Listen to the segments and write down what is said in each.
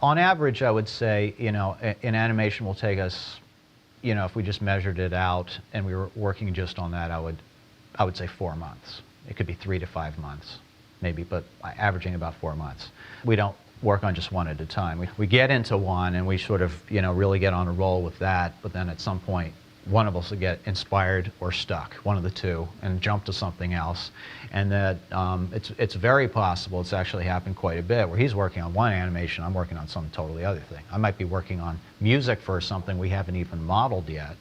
On average, I would say, in animation will take us, if we just measured it out and we were working just on that, I would say 4 months. It could be 3 to 5 months, maybe, but averaging about 4 months. We don't work on just one at a time. We get into one and we sort of, really get on a roll with that, but then at some point, one of us will get inspired or stuck, one of the two, and jump to something else. And that it's very possible, it's actually happened quite a bit, where he's working on one animation, I'm working on some totally other thing. I might be working on music for something we haven't even modeled yet,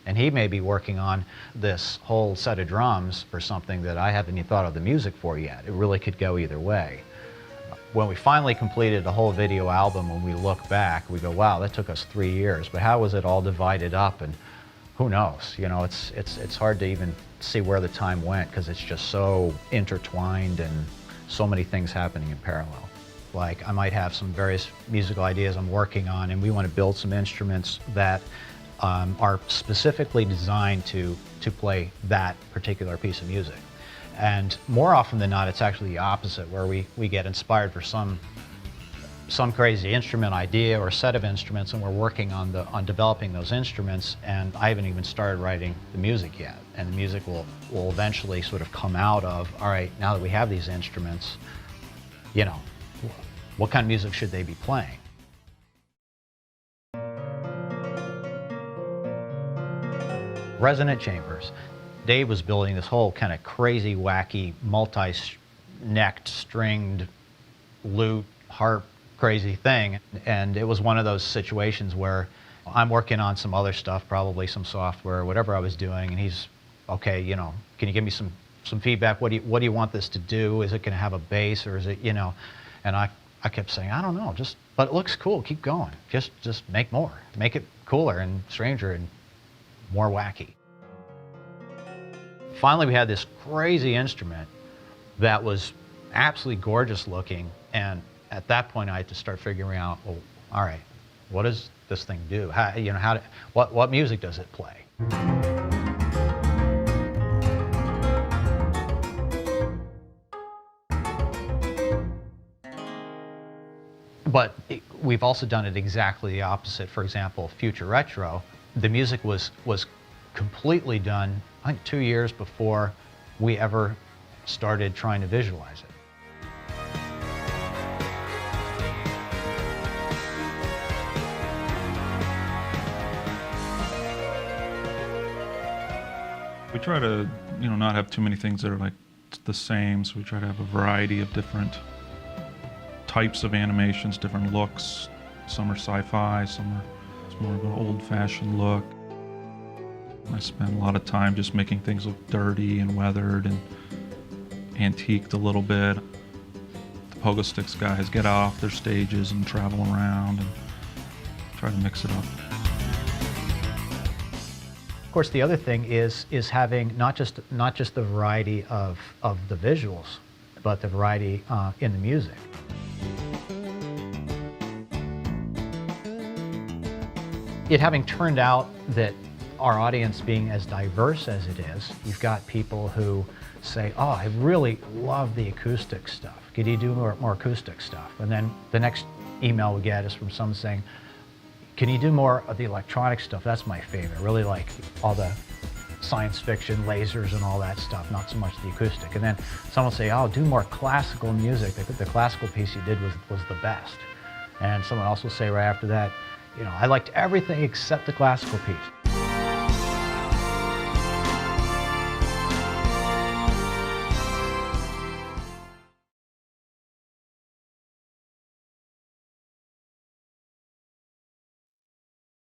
and he may be working on this whole set of drums for something that I haven't even thought of the music for yet. It really could go either way. When we finally completed the whole video album, when we look back, we go, wow, that took us 3 years, but how was it all divided up? And who knows? It's hard to even see where the time went because it's just so intertwined and so many things happening in parallel. Like, I might have some various musical ideas I'm working on, and we want to build some instruments that are specifically designed to play that particular piece of music. And more often than not, it's actually the opposite, where we get inspired for some crazy instrument idea or set of instruments, and we're working on developing those instruments, and I haven't even started writing the music yet. And the music will eventually sort of come out of, all right, now that we have these instruments, what kind of music should they be playing? Resonant chambers. Dave was building this whole kind of crazy, wacky, multi-necked, stringed lute, harp, crazy thing. And it was one of those situations where I'm working on some other stuff, probably some software, whatever I was doing, and he's, okay, can you give me some feedback? What do you want this to do? Is it going to have a bass, or is it, And I kept saying, I don't know, but it looks cool, keep going. Just make more. Make it cooler and stranger and more wacky. Finally, we had this crazy instrument that was absolutely gorgeous looking, and at that point I had to start figuring out, well, all right, what does this thing do? What music does it play? But we've also done it exactly the opposite. For example, Future Retro, the music was completely done, I think, 2 years before we ever started trying to visualize it. We try to, not have too many things that are like the same, so we try to have a variety of different types of animations, different looks. Some are sci-fi, some are more of an old-fashioned look. I spend a lot of time just making things look dirty and weathered and antiqued a little bit. The pogo sticks guys get off their stages and travel around and try to mix it up. Of course, the other thing is having not just the variety of the visuals, but the variety in the music. It having turned out that our audience being as diverse as it is, you've got people who say, oh, I really love the acoustic stuff. Could you do more acoustic stuff? And then the next email we get is from someone saying, can you do more of the electronic stuff? That's my favorite. I really like all the science fiction, lasers and all that stuff, not so much the acoustic. And then someone will say, oh, do more classical music. The classical piece you did was the best. And someone else will say right after that, I liked everything except the classical piece.